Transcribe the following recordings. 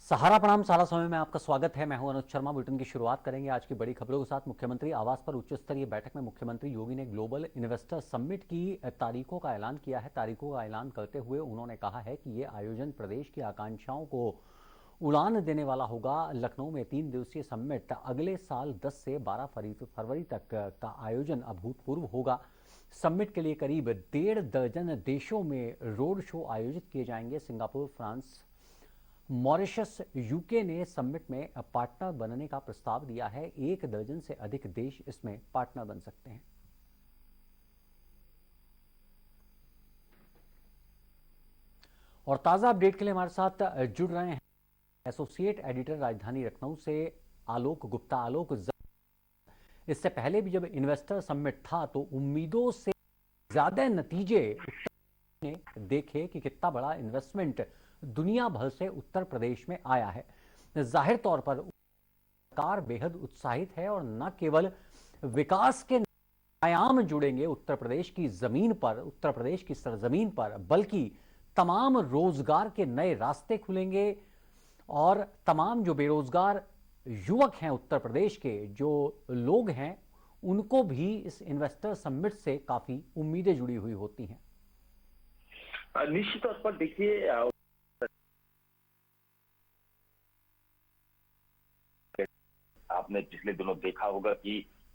सहारा प्रणाम, सारा समय में आपका स्वागत है। मैं हूं अनुज शर्मा। बुलेटिन की शुरुआत करेंगे आज की बड़ी खबरों के साथ। मुख्यमंत्री आवास पर उच्च स्तरीय बैठक में मुख्यमंत्री योगी ने ग्लोबल इन्वेस्टर समिट की तारीखों का ऐलान किया है। तारीखों का ऐलान करते हुए उन्होंने कहा है कि ये आयोजन प्रदेश की आकांक्षाओं को उड़ान देने वाला होगा। लखनऊ में 3 दिवसीय समिट अगले साल 10 से 12 फरवरी तक का आयोजन अभूतपूर्व होगा। समिट के लिए करीब 1.5 दर्जन देशों में रोड शो आयोजित किए जाएंगे। सिंगापुर, फ्रांस, मॉरिशस, यूके ने समिट में पार्टनर बनने का प्रस्ताव दिया है। 1 दर्जन से अधिक देश इसमें पार्टनर बन सकते हैं। और ताजा अपडेट के लिए हमारे साथ जुड़ रहे हैं एसोसिएट एडिटर राजधानी लखनऊ से आलोक गुप्ता। आलोक, इससे पहले भी जब इन्वेस्टर समिट था तो उम्मीदों से ज्यादा नतीजे ने देखे कि कितना बड़ा इन्वेस्टमेंट दुनिया भर से उत्तर प्रदेश में आया है। जाहिर तौर पर सरकार बेहद उत्साहित है और न केवल विकास के आयाम जुड़ेंगे उत्तर प्रदेश की जमीन पर, उत्तर प्रदेश की सरजमीन पर, बल्कि तमाम रोजगार के नए रास्ते खुलेंगे और तमाम जो बेरोजगार युवक हैं उत्तर प्रदेश के, जो लोग हैं, उनको भी इस इन्वेस्टर समिट से काफी उम्मीदें जुड़ी हुई होती हैं। निश्चित तौर पर देखिए, आपने पिछले दिनों देखा होगा कि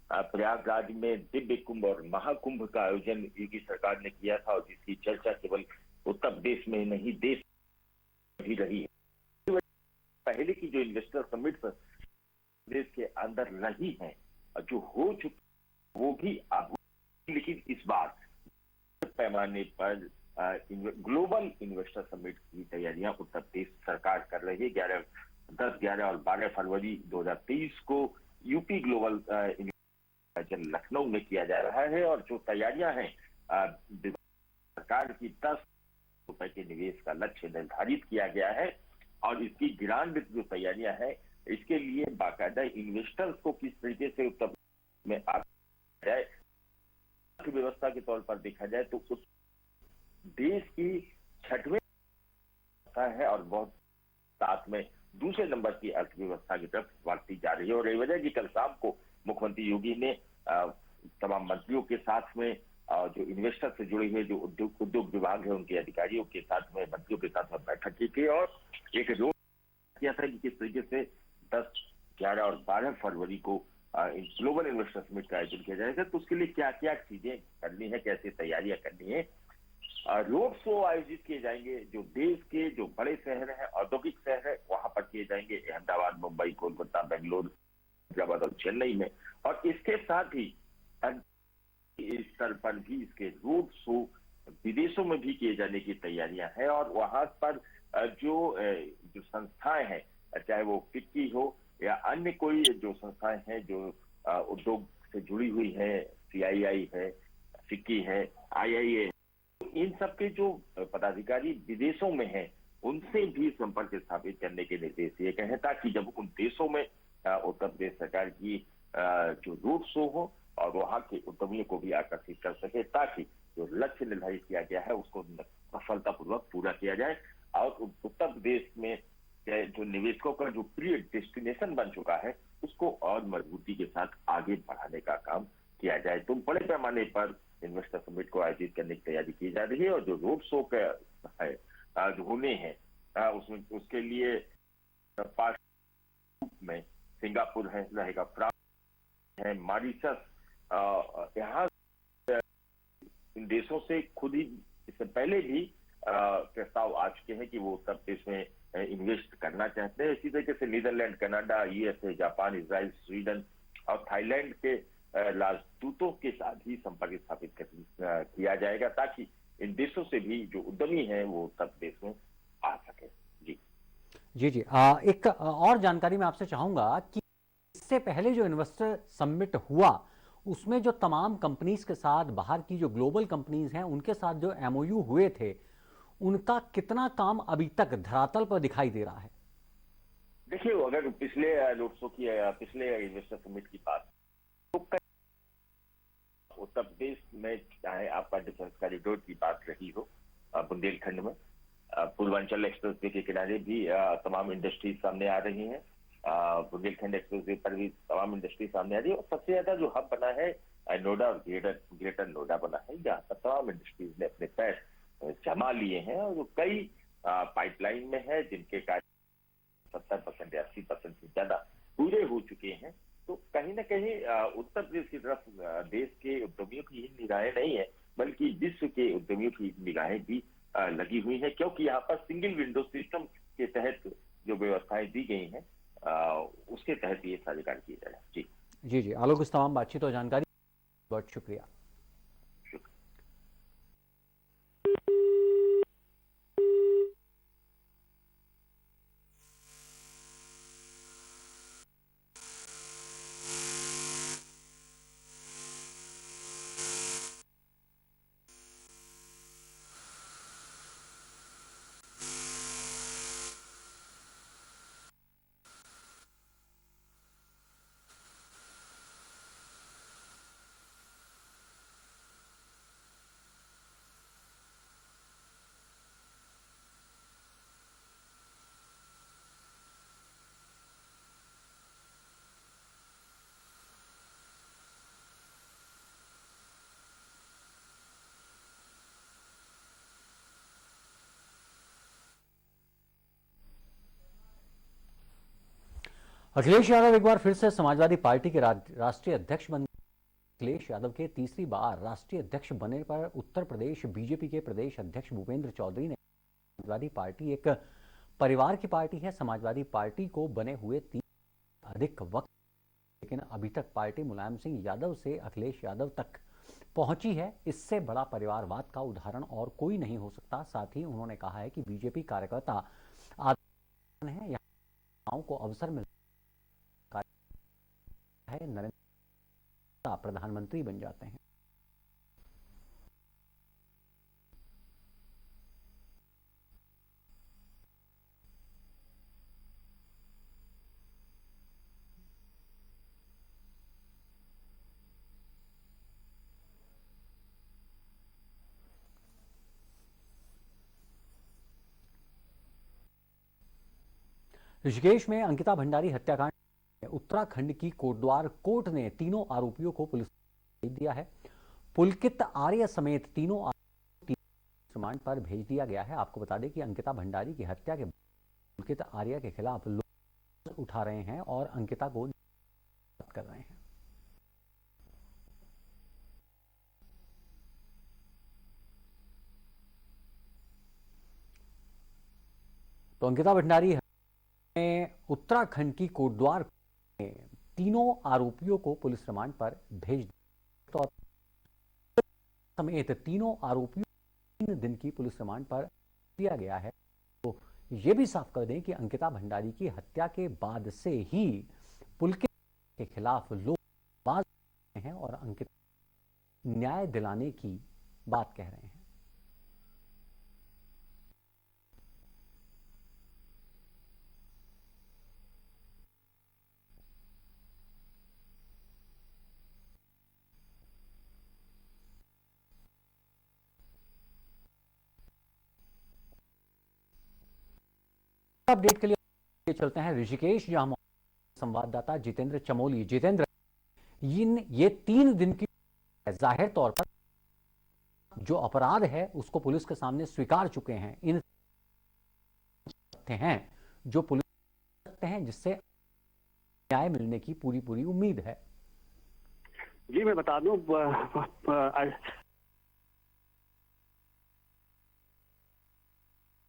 प्रयागराज में दिव्य कुंभ और महाकुंभ का आयोजन योगी सरकार ने किया था और जिसकी चर्चा केवल उत्तर प्रदेश में नहीं देश में भी रही है। पहले की जो इन्वेस्टर समिट देश के अंदर रही है, जो हो चुकी, वो भी लेकिन इस बार पैमाने पर ग्लोबल इन्वेस्टर समिट की तैयारियां उत्तर प्रदेश सरकार कर रही है। 10, 11 और 12 फरवरी 2023 को यूपी ग्लोबल इन्वेस्टर लखनऊ में किया जा रहा है और जो तैयारियां हैं, सरकार की 10 रुपए के निवेश का लक्ष्य निर्धारित किया गया है और इसकी ग्रांड जो तैयारियां हैं, इसके लिए बाकायदा इन्वेस्टर्स को किस तरीके से उत्तर में आ जाए, अर्थव्यवस्था के तौर पर देखा जाए तो उस देश की 6वें है और बहुत साथ में दूसरे नंबर की अर्थव्यवस्था की तरफ बढ़ती जा रही है। और यही वजह की कल शाम को मुख्यमंत्री योगी ने तमाम मंत्रियों के साथ में जो इन्वेस्टर से जुड़े हुए जो उद्योग विभाग है उनके अधिकारियों के साथ में, मंत्रियों के साथ में बैठक की थी और एक रोड किया था कि किस तरीके से 10, 11 और 12 फरवरी को ग्लोबल इन्वेस्टर समिट का आयोजन किया जाएगा। तो उसके लिए क्या क्या चीजें करनी है, कैसे तैयारियां करनी है। रोड शो आयोजित किए जाएंगे जो देश के जो बड़े शहर हैं, औद्योगिक शहर है, वहां पर किए जाएंगे। अहमदाबाद, मुंबई, कोलकाता, बेंगलोर, हैदराबाद और चेन्नई में। और इसके साथ ही इस स्तर पर भी इसके रोड शो विदेशों में भी किए जाने की तैयारियां हैं और वहां पर जो संस्थाएं हैं, चाहे वो फिक्की हो या अन्य कोई जो संस्थाएं हैं जो उद्योग से जुड़ी हुई है, CII है, फिक्की है, IIA, इन सबके जो पदाधिकारी विदेशों में हैं, उनसे भी संपर्क स्थापित करने के निर्देश दिए गए हैं ताकि जब उन देशों में उत्तर प्रदेश सरकार की जो रोड शो हो और वहां के उद्यमियों को भी आकर्षित कर सके, ताकि जो लक्ष्य निर्धारित किया गया है उसको सफलतापूर्वक पूरा किया जाए और उत्तर प्रदेश में जो निवेशकों का जो प्रिय डेस्टिनेशन बन चुका है उसको और मजबूती के साथ आगे बढ़ाने का काम किया जाए। तो बड़े पैमाने पर इन्वेस्टर समिट को आयोजित करने की तैयारी की जा रही है और जो रोड शो का है जो होने हैं उसमें उसके लिए में सिंगापुर है, रहेगा फ्रांस है, मॉरिशस, यहाँ इन देशों से खुद ही इससे पहले भी प्रस्ताव आ चुके हैं कि वो उत्तर प्रदेश में इन्वेस्ट करना चाहते हैं। इसी तरीके से Netherland, Canada, USA, Japan, Israel, Sweden और थाईलैंड के राजदूतों के साथ ही संपर्क स्थापित किया जाएगा ताकि इन देशों से भी जो उद्यमी हैं वो उत्तर प्रदेश में आ सके। जी जी जी, एक और जानकारी मैं आपसे चाहूंगा कि इससे पहले जो इन्वेस्टर समिट हुआ उसमें जो तमाम कंपनीज के साथ, बाहर की जो ग्लोबल कंपनीज हैं, उनके साथ जो MOU हुए थे, उनका कितना काम अभी तक धरातल पर दिखाई दे रहा है? देखिए, अगर पिछले रोड शो की, पिछले इन्वेस्टर समिट की बात तो उत्तर प्रदेश में चाहे आपका डिफेंस कॉरिडोर की बात रही हो बुंदेलखंड में, पूर्वांचल एक्सप्रेसवे के किनारे भी तमाम इंडस्ट्रीज सामने आ रही हैं। बुंदेलखंड एक्सप्रेसवे पर भी तमाम इंडस्ट्री सामने आ रही है और सबसे ज्यादा जो हब बना है नोएडा और ग्रेटर नोएडा बना है, जहाँ पर तमाम इंडस्ट्रीज ने अपने पैर जमा लिए हैं और जो कई पाइपलाइन में है जिनके कार्य 70% या 80% से ज्यादा पूरे हो चुके हैं। तो कहीं ना कहीं उत्तर प्रदेश की तरफ देश के उद्यमियों की ही निगाहें नहीं है, बल्कि विश्व के उद्यमियों की निगाहें भी लगी हुई है, क्योंकि यहाँ पर सिंगल विंडो सिस्टम के तहत जो व्यवस्थाएं दी गई हैं उसके तहत ये सारे कार्य किए जा रहे हैं। जी जी जी, आलोक, इस तमाम बातचीत और जानकारी बहुत शुक्रिया। अखिलेश यादव एक बार फिर से समाजवादी पार्टी के राष्ट्रीय अध्यक्ष बन। अखिलेश यादव के तीसरी बार राष्ट्रीय अध्यक्ष बनने पर उत्तर प्रदेश बीजेपी के प्रदेश अध्यक्ष भूपेंद्र चौधरी ने समाजवादी पार्टी एक परिवार की पार्टी है। समाजवादी पार्टी को बने हुए 3 अधिक वक्त, लेकिन अभी तक पार्टी मुलायम सिंह यादव से अखिलेश यादव तक पहुंची है। इससे बड़ा परिवारवाद का उदाहरण और कोई नहीं हो सकता। साथ ही उन्होंने कहा है कि बीजेपी कार्यकर्ता आदर्श है, यहाँ को अवसर मिल है, नरेंद्र प्रधानमंत्री बन जाते हैं। ऋषिकेश में अंकिता भंडारी हत्याकांड, उत्तराखंड की कोटद्वार कोर्ट ने तीनों आरोपियों को पुलिस भेज दिया है। पुलकित आर्य समेत तीनों आरोपी रिमांड पर भेज दिया गया है। आपको बता दें कि अंकिता भंडारी की हत्या के बाद पुलकित आर्य के खिलाफ लोग उठा रहे हैं और अंकिता को कर रहे हैं। तो अंकिता भंडारी उत्तराखंड की कोटद्वार तीनों आरोपियों को पुलिस रिमांड पर भेज दिया, तो समेत तीनों आरोपियों को 3 दिन की पुलिस रिमांड पर दिया गया है। तो ये भी साफ कर दें कि अंकिता भंडारी की हत्या के बाद से ही पुलकित के खिलाफ लोग आवाज हैं और अंकिता न्याय दिलाने की बात कह रहे हैं। अपडेट के लिए चलते हैं ऋषिकेश, जहां संवाददाता जितेंद्र चमोली। जितेंद्र, ये 3 दिन की जाहिर तौर पर जो अपराध है उसको पुलिस के सामने स्वीकार चुके हैं। इन हैं जो पुलिस सकते हैं जिससे न्याय मिलने की पूरी उम्मीद है। जी मैं बता दूं,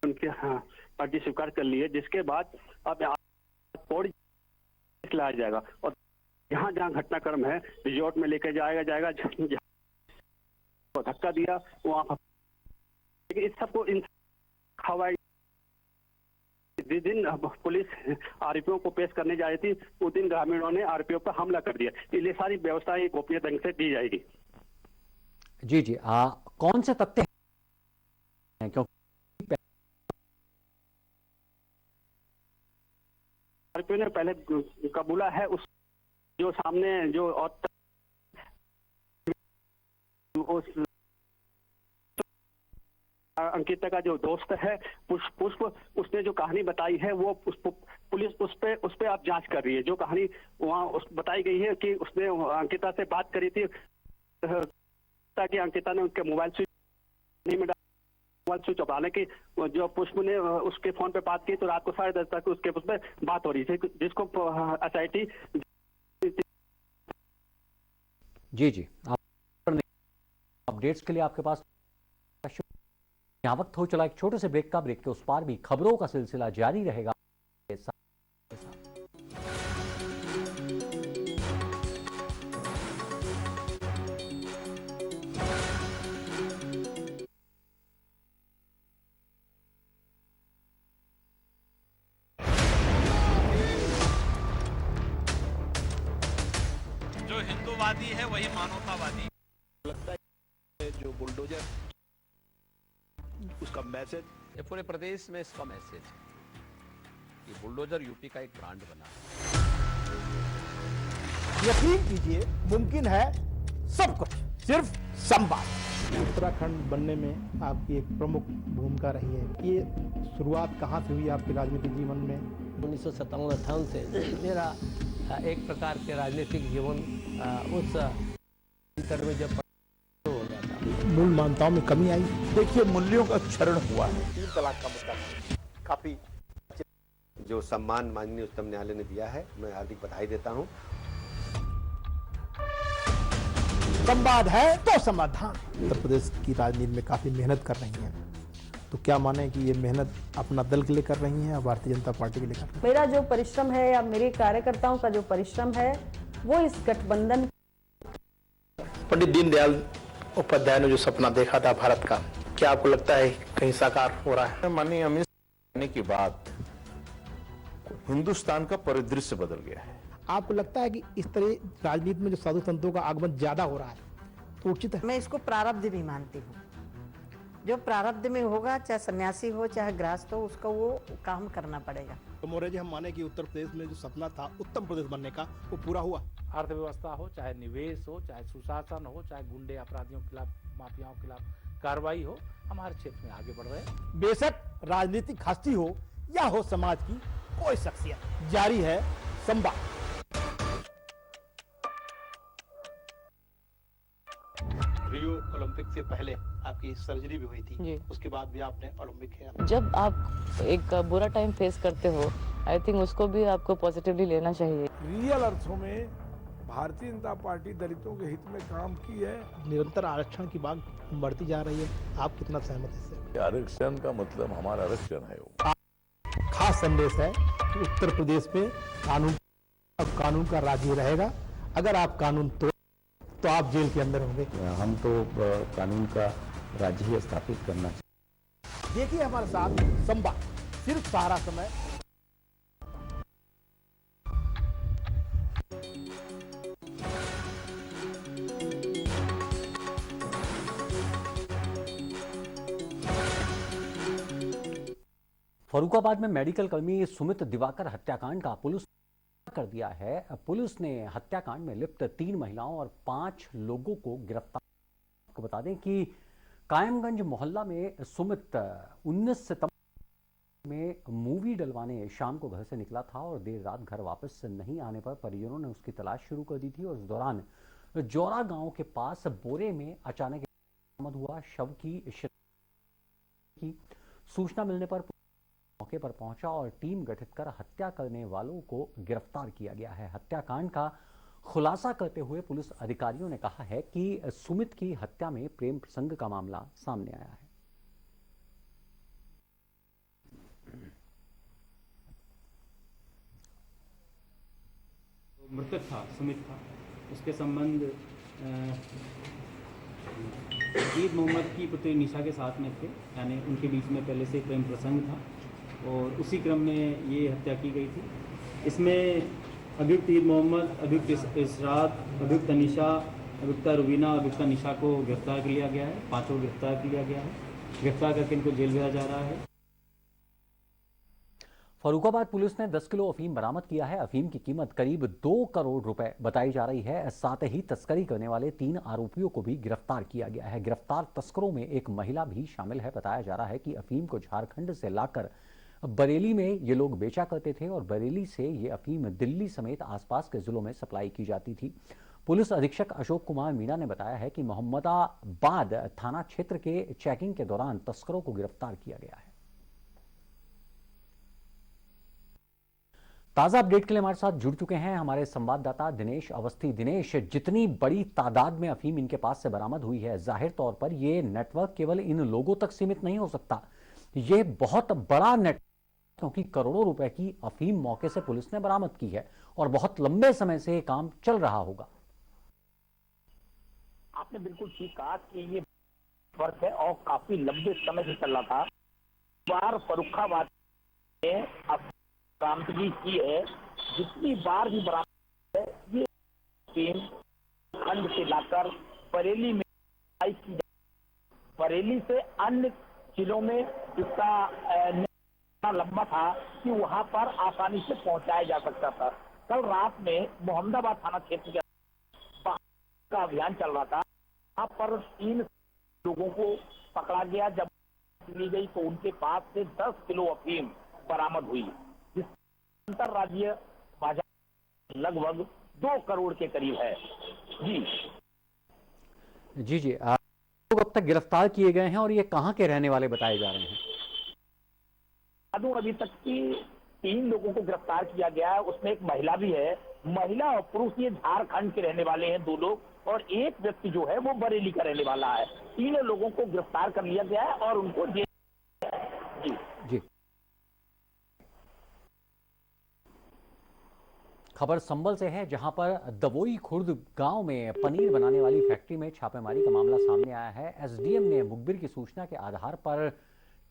उनके पार्टी स्वीकार कर ली है, जिसके बाद अब लाया जाएगा और जहां जहां घटनाक्रम है रिजॉर्ट में लेकर जाएगा धक्का दिया वहां। लेकिन इस सबको इन हवाई जिस दिन पुलिस आरोपियों को पेश करने जा रही थी उस दिन ग्रामीणों ने आरोपियों पर हमला कर दिया। इसलिए सारी व्यवस्था गोपनीय ढंग से दी जाएगी। जी जी, कौन से तथ्य हैं? क्योंकि आरोपियों ने पहले कबूला है उस जो सामने जो अंकिता का जो दोस्त है पुष्प, उसने जो कहानी बताई है वो पुलिस उस पे अब जांच कर रही है। जो कहानी वहाँ बताई गई है कि उसने अंकिता से बात करी थी ताकि अंकिता ने उनके मोबाइल स्विच ऑफ, हालांकि जो पुष्प ने उसके फोन पे बात की तो रात को 10:30 तक उसके उसमें बात हो रही थी, जिसको SIT। जी आप अपडेट्स के लिए आपके पास यहाँ वक्त हो चला एक छोटे से ब्रेक का। ब्रेक के उस पार भी खबरों का सिलसिला जारी रहेगा। जो हिंदूवादी है वही मानवतावादी। लगता है जो बुलडोजर उसका मैसेज, ये पूरे प्रदेश में इसका मैसेज है। ये बुलडोजर यूपी का एक ब्रांड बना है। यकीन कीजिए मुमकिन है सब कुछ, सिर्फ संवाद। उत्तराखंड बनने में आपकी एक प्रमुख भूमिका रही है। ये शुरुआत कहाँ से हुई आपके राजनीतिक जीवन में? 1957-58 से मेरा एक प्रकार के राजनीतिक जीवन उस अंतर में जब हो गया था। मूल मान्यताओं में कमी आई। देखिए मूल्यों का क्षरण हुआ है। 3 तलाक का मुद्दा काफी जो सम्मान माननीय उच्चतम न्यायालय ने दिया है, मैं हार्दिक बधाई देता हूं। संवाद है तो समाधान। उत्तर प्रदेश की राजनीति में काफी मेहनत कर रही हैं, तो क्या माने कि ये मेहनत अपना दल के लिए कर रही हैं या भारतीय जनता पार्टी के लिए कर रही हैं? मेरा जो परिश्रम है या मेरे कार्यकर्ताओं का जो परिश्रम है वो इस गठबंधन। पंडित दीनदयाल उपाध्याय ने जो सपना देखा था भारत का, क्या आपको लगता है कहीं साकार हो रहा है? माननीय अमित शाह आने के बाद हिंदुस्तान का परिदृश्य बदल गया है। आपको लगता है कि इस तरह राजनीति में जो साधु संतों का आगमन ज्यादा हो रहा है तो उचित है? मैं इसको प्रारब्ध भी मानती हूँ। जो प्रारब्ध में होगा, चाहे सन्यासी हो चाहे गृहस्थ हो, उसको वो काम करना पड़ेगा। तो मौर्य जी, हम माने कि उत्तर प्रदेश में जो सपना था उत्तम प्रदेश बनने का, वो पूरा हुआ? अर्थव्यवस्था हो, चाहे निवेश हो, चाहे सुशासन हो, चाहे गुंडे अपराधियों के खिलाफ, माफियाओं के खिलाफ कार्रवाई हो, हमारे क्षेत्र में आगे बढ़ रहे हैं। बेशक राजनीतिक हस्ती हो या हो समाज की कोई शख्सियत, जारी है संवाद। रियो ओलंपिक से पहले आपकी सर्जरी भी हुई थी, उसके बाद भी आपने ओलंपिक खेला। जब आप एक बुरा टाइम फेस करते हो, आई थिंक उसको भी आपको पॉजिटिवली लेना चाहिए। रियल अर्थों में भारतीय जनता पार्टी दलितों के हित में काम की है। निरंतर आरक्षण की मांग बढ़ती जा रही है, आप कितना सहमत हैं इससे? आरक्षण का मतलब हमारा आरक्षण है। खास संदेश है कि उत्तर प्रदेश में कानून का राज ही रहेगा। अगर आप कानून तो आप जेल के अंदर होंगे। हम तो कानून का राज्य ही स्थापित करना चाहिए। देखिए हमारे साथ संवाद, सिर्फ सहारा समय। फर्रुखाबाद में मेडिकल कर्मी सुमित दिवाकर हत्याकांड का पुलिस कर दिया है। पुलिस ने हत्याकांड में लिप्त 3 महिलाओं और 5 लोगों को गिरफ्तार। आपको बता दें कि कायमगंज मोहल्ला में सुमित 19 सितंबर में मूवी डलवाने शाम को घर से निकला था और देर रात घर वापस नहीं आने पर परिजनों ने उसकी तलाश शुरू कर दी थी और इस दौरान जौरा गांव के पास बोरे में अचानक बरामद हुआ शव की सूचना मिलने पर मौके पर पहुंचा और टीम गठित कर हत्या करने वालों को गिरफ्तार किया गया है। हत्याकांड का खुलासा करते हुए पुलिस अधिकारियों ने कहा है कि सुमित की हत्या में प्रेम प्रसंग का मामला सामने आया है। मृतक था, सुमित था, उसके संबंध ईद मोहम्मद की पुत्री निशा के साथ में थे, यानी उनके बीच में पहले से प्रेम प्रसंग था और उसी क्रम में ये हत्या की गई थी। इसमें अभियुक्त ईद मोहम्मद, अभियुक्त इशरात, अभियुक्त निशा, अभियुक्त रुबीना, अभियुक्त निशा को गिरफ्तार कर लिया गया है। 5 को गिरफ्तार कर लिया गया है। गिरफ्तार करके इनको जेल भेजा जा रहा है। फर्रुखाबाद पुलिस ने 10 किलो अफीम बरामद किया है। अफीम की कीमत करीब 2 करोड़ रुपए बताई जा रही है। साथ ही तस्करी करने वाले 3 आरोपियों को भी गिरफ्तार किया गया है। गिरफ्तार तस्करों में एक महिला भी शामिल है। बताया जा रहा है कि अफीम को झारखंड से लाकर बरेली में ये लोग बेचा करते थे और बरेली से ये अफीम दिल्ली समेत आसपास के जिलों में सप्लाई की जाती थी। पुलिस अधीक्षक अशोक कुमार मीणा ने बताया है कि मोहम्मदाबाद थाना क्षेत्र के चेकिंग के दौरान तस्करों को गिरफ्तार किया गया है। ताजा अपडेट के लिए हमारे साथ जुड़ चुके हैं हमारे संवाददाता दिनेश अवस्थी। दिनेश, जितनी बड़ी तादाद में अफीम इनके पास से बरामद हुई है, जाहिर तौर पर यह नेटवर्क केवल इन लोगों तक सीमित नहीं हो सकता, यह बहुत बड़ा नेटवर्क, क्योंकि करोड़ों रुपए की अफीम मौके से पुलिस ने बरामद की है और बहुत लंबे समय से यह काम चल रहा होगा। आपने बिल्कुल ठीक कहा कि ये वर्क है और काफी लंबे समय से चल रहा था। बार फर्रुखाबाद में बरामदगी की है, जितनी बार भी बरामद है, ये टीम खंड से लाकर बरेली में की, बरेली से अन्य जिलों में इसका लंबा था कि वहां पर आसानी से पहुंचाया जा सकता था। कल रात में मोहम्मदाबाद थाना क्षेत्र के का अभियान चल रहा था। वहां पर 3 लोगों को पकड़ा गया। जब ली गई तो उनके पास से 10 किलो अफीम बरामद हुई, जिस अंतरराज्यीय बाजार लगभग 2 करोड़ के करीब है। जी लोग अब तक गिरफ्तार किए गए हैं और ये कहां के रहने वाले बताए जा रहे हैं? अभी तक की 3 लोगों को गिरफ्तार किया गया है, उसमें एक महिला भी है। महिला और पुरुष ये झारखंड के रहने वाले हैं 2 लोग, और एक व्यक्ति जो है वो बरेली का रहने वाला है। 3 लोगों को गिरफ्तार कर लिया गया है और उनको जी। खबर संबल से है, जहां पर दवोई खुर्द गांव में पनीर बनाने वाली फैक्ट्री में छापेमारी का मामला सामने आया है। एसडीएम ने मुखबिर की सूचना के आधार पर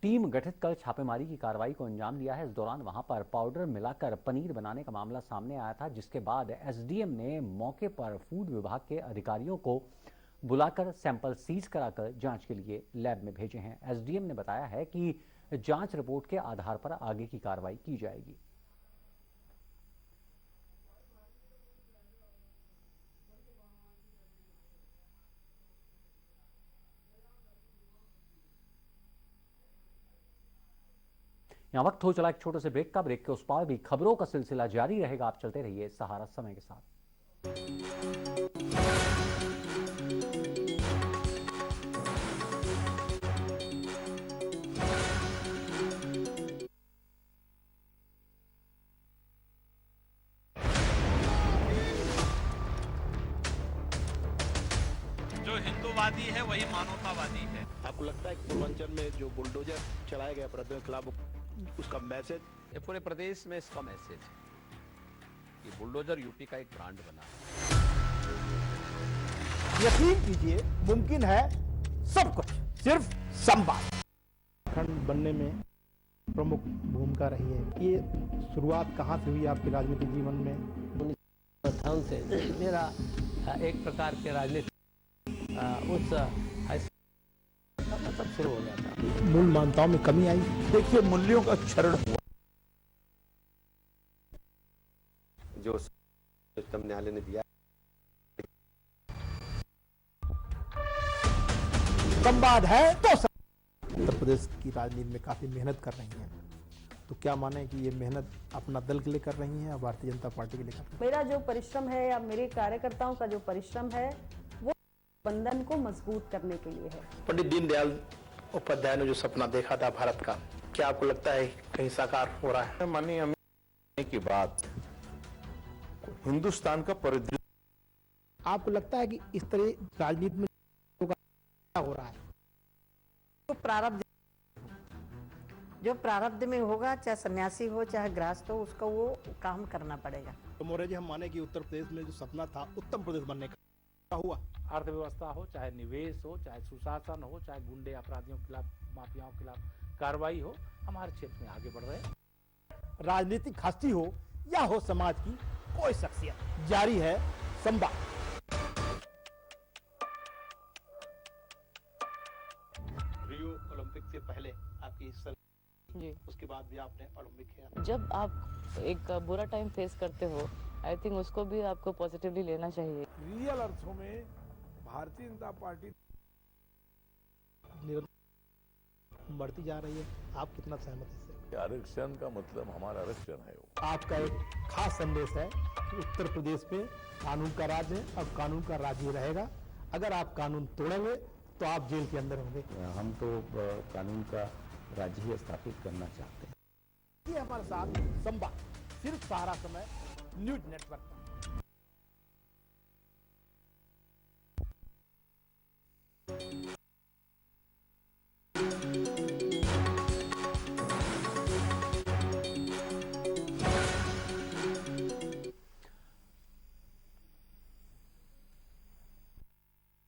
टीम गठित कर छापेमारी की कार्रवाई को अंजाम दिया है। इस दौरान वहां पर पाउडर मिलाकर पनीर बनाने का मामला सामने आया था, जिसके बाद एसडीएम ने मौके पर फूड विभाग के अधिकारियों को बुलाकर सैंपल सीज कराकर जांच के लिए लैब में भेजे हैं। एसडीएम ने बताया है कि जांच रिपोर्ट के आधार पर आगे की कार्रवाई की जाएगी। यहाँ वक्त हो चला एक छोटे से ब्रेक का। ब्रेक के उस पार भी खबरों का सिलसिला जारी रहेगा। आप चलते रहिए सहारा समय के साथ। जो हिंदूवादी है वही मानवतावादी है। आपको लगता है कि पूर्वांचल में जो बुलडोजर चलाया गया अपराधियों के खिलाफ, उसका मैसेज, ये पूरे प्रदेश में इसका मैसेज है कि बुलडोजर यूपी का एक ब्रांड बना। यकीन कीजिए, मुमकिन है सब कुछ, सिर्फ संवाद। खंड बनने में प्रमुख भूमिका रही है। ये शुरुआत कहाँ से हुई आपके राजनीतिक जीवन में? से मेरा एक प्रकार के राजनीति उस सब शुरू हो गया था। मूल मान्यताओं में कमी आई। देखिए, मूल्यों का क्षरण हुआ। जो उच्चतम न्यायालय ने दिया, संवाद है तो उत्तर प्रदेश की राजनीति में काफी मेहनत कर रही हैं, तो क्या माने कि ये मेहनत अपना दल के लिए कर रही हैं या भारतीय जनता पार्टी के लिए कर रही हैं? मेरा जो परिश्रम है या मेरे कार्यकर्ताओं का जो परिश्रम है वो बंधन को मजबूत करने के लिए है। पंडित दीनदयाल उपाध्याय ने जो सपना देखा था भारत का, क्या आपको लगता है कहीं साकार हो रहा है? माननीय अमित की बात हिंदुस्तान का परिदृश्य। आपको लगता है कि इस तरह राजनीति में क्या हो रहा है? जो प्रारब्ध में होगा, चाहे सन्यासी हो चाहे गृहस्थ हो, उसका वो काम करना पड़ेगा। तो मौर्य जी, हम माने कि उत्तर प्रदेश में जो सपना था उत्तम प्रदेश बनने का हुआ, अर्थव्यवस्था हो, चाहे निवेश हो, चाहे सुशासन हो, चाहे गुंडे अपराधियों के खिलाफ, माफियाओं के खिलाफ कार्रवाई हो, हमारे क्षेत्र में आगे बढ़ रहे हैं। राजनीतिक हस्ती हो या हो समाज की कोई शख्सियत, जारी है संवाद। रियो ओलंपिक से पहले आपकी जी। उसके बाद भी आपने अड़म्बिक किया। जब आप एक बुरा टाइम फेस करते हो, आई थिंक उसको भी आपको पॉजिटिवली लेना चाहिए। रियल अर्थों में भारतीय जनता पार्टी बढ़ती जा रही है। आप कितना सहमत हैं इससे? आरक्षण का मतलब हमारा आरक्षण है। आज का एक खास संदेश है कि उत्तर प्रदेश में कानून का राज है और कानून का राज ही रहेगा। अगर आप कानून तोड़ेंगे तो आप जेल के अंदर होंगे। हम तो कानून का राज्य ही स्थापित करना चाहते हैं। ये हमारे साथ संवाद सिर्फ सहारा समय न्यूज नेटवर्क पर।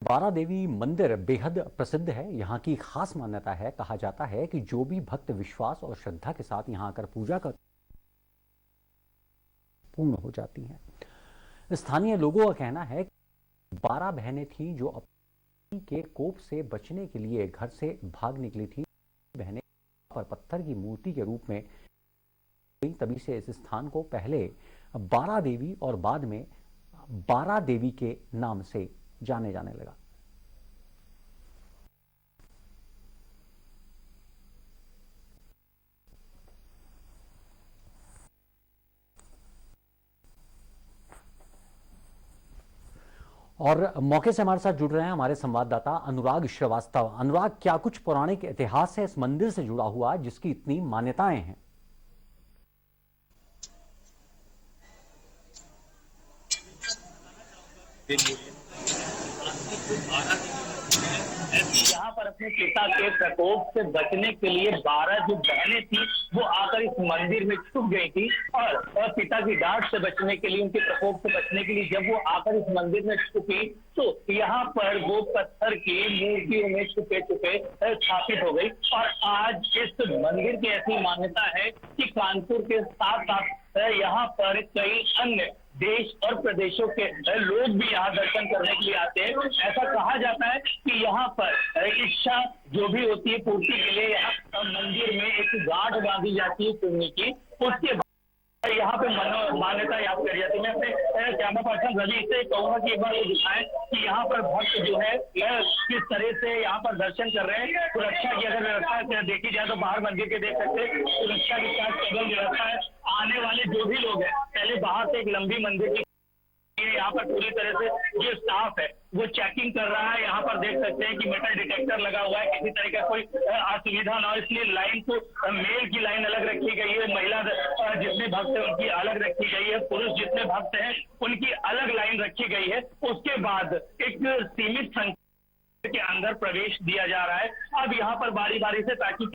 बारा देवी मंदिर बेहद प्रसिद्ध है। यहाँ की खास मान्यता है, कहा जाता है कि जो भी भक्त विश्वास और श्रद्धा के साथ यहाँ आकर पूजा कर पूर्ण हो जाती हैं। स्थानीय लोगों का कहना है कि 12 बहनें थीं जो अपने के कोप से बचने के लिए घर से भाग निकली थी। बहनें पर पत्थर की मूर्ति के रूप में तभी से इस स्थान को पहले बारा देवी और बाद में बारा देवी के नाम से जाने जाने लगा। और मौके से हमारे साथ जुड़ रहे हैं हमारे संवाददाता अनुराग श्रीवास्तव। अनुराग, क्या कुछ पौराणिक इतिहास है इस मंदिर से जुड़ा हुआ जिसकी इतनी मान्यताएं हैं? यहाँ पर अपने पिता के प्रकोप से बचने के लिए 12 जो बहनें थी वो आकर इस मंदिर में छुप गई थी और पिता की डांट से बचने के लिए, उनके प्रकोप से बचने के लिए जब वो आकर इस मंदिर में छुपी तो यहाँ पर वो पत्थर की मूर्तियों में छुपे छुपे स्थापित हो गई। और आज इस मंदिर की ऐसी मान्यता है कि कानपुर के साथ साथ यहाँ पर कई अन्य देश और प्रदेशों के लोग भी यहाँ दर्शन करने के लिए आते हैं। ऐसा कहा जाता है कि यहाँ पर इच्छा जो भी होती है पूर्ति के लिए यहाँ मंदिर में एक गांठ बांधी जाती है पुण्य की, उसके बाद यहाँ पे मान्यता याद करी जाती है। मैं अपने कैमरा पर्सन रवि से कहूंगा कि एक बार वो दिखाएं कि यहाँ पर भक्त जो है किस तरह से यहाँ पर दर्शन कर रहे हैं। सुरक्षा की अगर व्यवस्था देखी जाए तो बाहर मंदिर के देख सकते हैं सुरक्षा की क्या केवल व्यवस्था है। आने वाले जो भी लोग हैं पहले बाहर से एक लंबी मंदिर की यहाँ पर पूरी तरह से जो स्टाफ है वो चेकिंग कर रहा है। यहाँ पर देख सकते हैं कि मेटल डिटेक्टर लगा हुआ है, किसी तरह का कोई असुविधा ना हो इसलिए लाइन को मेल की लाइन अलग रखी गई है, महिला जितने भक्त है उनकी अलग रखी गई है, पुरुष जितने भक्त हैं उनकी अलग लाइन रखी गई है। उसके बाद एक सीमित संख्या के अंदर प्रवेश दिया जा रहा है। अब यहाँ पर बारी बारी से ताकि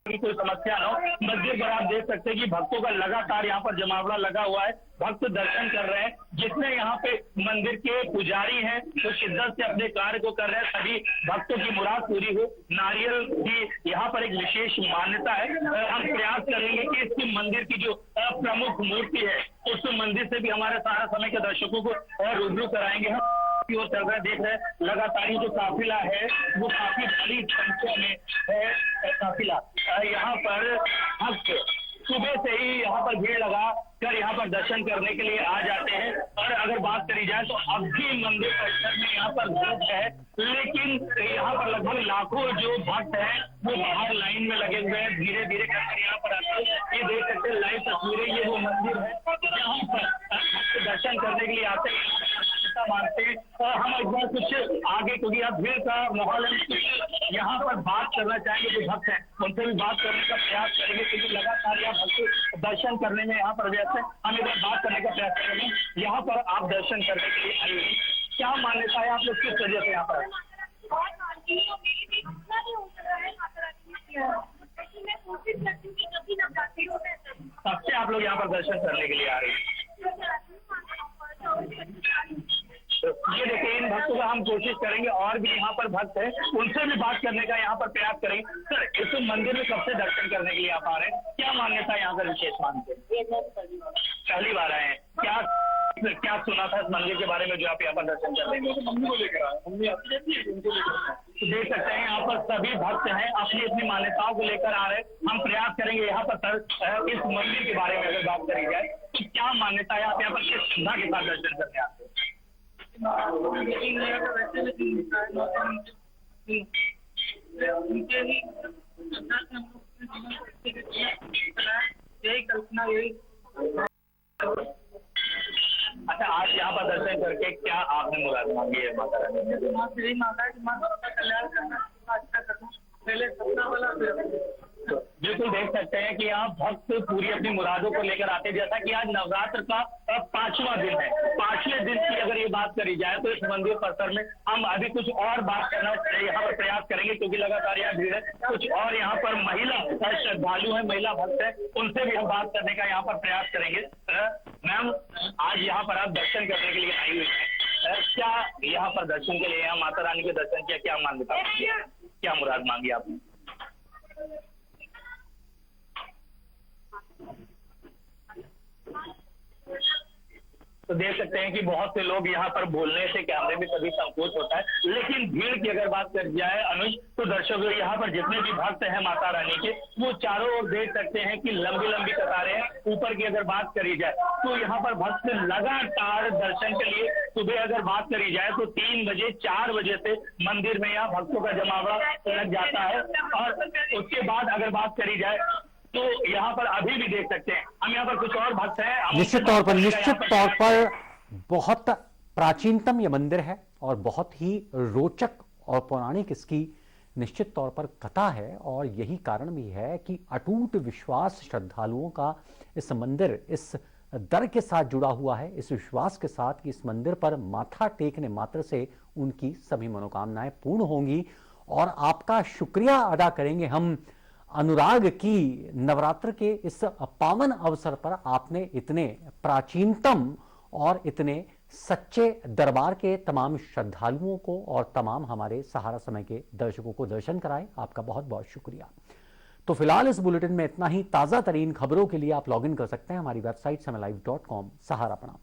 कोई समस्या ना हो, मंदिर पर आप देख सकते हैं कि भक्तों का लगातार यहाँ पर जमावड़ा लगा हुआ है। भक्त दर्शन कर रहे हैं। जितने यहाँ पे मंदिर के पुजारी हैं वो शिद्दत से अपने कार्य को कर रहे हैं, सभी भक्तों की मुराद पूरी हो। नारियल की यहाँ पर एक विशेष मान्यता है। हम प्रयास करेंगे कि इस मंदिर की जो प्रमुख मूर्ति है उस मंदिर से भी हमारे सारा समय के दर्शकों को और रूबरू कराएंगे। हम की ओर चल रहे देख रहे हैं लगातार जो काफिला है वो काफी बड़ी संख्या में है काफिला। यहाँ पर भक्त सुबह से ही यहाँ पर भीड़ लगा कर यहाँ पर दर्शन करने के लिए आ जाते हैं। और अगर बात करी जाए तो अब भी मंदिर परिसर में यहाँ पर भीड़ है, लेकिन यहाँ पर लगभग लाखों जो भक्त हैं वो बाहर लाइन में लगे हुए हैं, धीरे धीरे करके यहाँ पर आते हैं। ये देख सकते हैं लाइव तस्वीरें, ये वो मंदिर है जहाँ पर दर्शन करने के लिए आते हैं, मानते हैं। हम एक बार कुछ आगे क्योंकि अब भीड़ का माहौल है यहाँ पर बात करना चाहेंगे जो भक्त हैं उनसे भी बात करने का प्रयास करेंगे क्योंकि लगातार यहाँ भक्त दर्शन करने में यहाँ पर व्यस्त है। हम एक बार बात करने का प्रयास करेंगे। यहाँ पर आप दर्शन करने के लिए आए हैं, क्या मान्यता है आप लोग किस वजह से यहाँ पर आए? कब से आप लोग यहाँ पर दर्शन करने के लिए आ रहे हैं? ये देखिए इन भक्तों का हम कोशिश करेंगे और भी यहाँ पर भक्त हैं उनसे भी बात करने का यहाँ पर प्रयास करेंगे। सर इस मंदिर में कब से दर्शन करने के लिए आप आ रहे हैं, क्या मान्यता यहाँ का विशेष मानते हैं? पहली बार आए हैं, क्या क्या सुना था इस मंदिर के बारे में जो आप यहाँ पर दर्शन कर रहे हैं? मम्मी को लेकर आए, मम्मी आती रहती है, उनको लेकर आए। तो देख सकते हैं यहाँ पर सभी भक्त हैं, अपनी अपनी मान्यताओं को लेकर आ रहे हैं। हम प्रयास करेंगे यहाँ पर इस मंदिर के बारे में अगर बात करी जाए तो क्या मान्यता है, आप यहाँ पर किस श्रद्धा के साथ दर्शन करने आते हैं? यही कल्पना, यही। अच्छा, आज यहाँ पर दर्शन करके क्या आपने मुराद मांगी है माता रानी ने? यही मांगा कि माता का कल्याण करना, अच्छा करना, पहले सपना वाला। बिल्कुल देख सकते हैं कि यहाँ भक्त पूरी अपनी मुरादों को लेकर आते हैं। जैसा कि आज नवरात्र का 5वां दिन है, 5वें दिन की अगर ये बात करी जाए तो इस मंदिर परिसर में हम अभी कुछ और बात करना यहाँ पर प्रयास करेंगे, क्योंकि लगातार यहाँ भीड़ है। कुछ और यहाँ पर महिला श्रद्धालु है, महिला भक्त है, उनसे भी हम बात करने का यहाँ पर प्रयास करेंगे। मैम, आज यहाँ पर आप दर्शन करने के लिए आई हुई है, क्या यहाँ पर दर्शन के लिए यहाँ माता रानी के दर्शन किया, क्या मान्यता, क्या मुराद मांगी आपने? तो देख सकते हैं कि बहुत से लोग यहाँ पर बोलने से कैमरे में कभी संकोच होता है, लेकिन भीड़ की अगर बात कर जाए अनुज, तो दर्शकों यहाँ पर जितने भी भक्त हैं माता रानी के, वो चारों ओर देख सकते हैं कि लंबी लंबी कतारें हैं। ऊपर की अगर बात करी जाए तो यहाँ पर भक्त लगातार दर्शन के लिए, सुबह अगर बात करी जाए तो 3 बजे 4 बजे से मंदिर में यहाँ भक्तों का जमावड़ा लग जाता है। और उसके बाद अगर बात करी जाए तो यहाँ पर अभी भी देख सकते हैं, हम यहाँ पर कुछ और भक्त हैं। निश्चित तौर पर बहुत प्राचीनतम ये मंदिर है और बहुत ही रोचक और पौराणिक इसकी निश्चित तौर पर कथा है। और यही कारण भी है कि अटूट विश्वास श्रद्धालुओं का इस मंदिर, इस दर के साथ जुड़ा हुआ है, इस विश्वास के साथ कि इस मंदिर पर माथा टेकने मात्र से उनकी सभी मनोकामनाएं पूर्ण होंगी। और आपका शुक्रिया अदा करेंगे हम अनुराग की नवरात्र के इस पावन अवसर पर आपने इतने प्राचीनतम और इतने सच्चे दरबार के तमाम श्रद्धालुओं को और तमाम हमारे सहारा समय के दर्शकों को दर्शन कराए। आपका बहुत बहुत शुक्रिया। तो फिलहाल इस बुलेटिन में इतना ही। ताजा तरीन खबरों के लिए आप लॉगिन कर सकते हैं हमारी वेबसाइट समयलाइव.com। सहारा प्रणाम।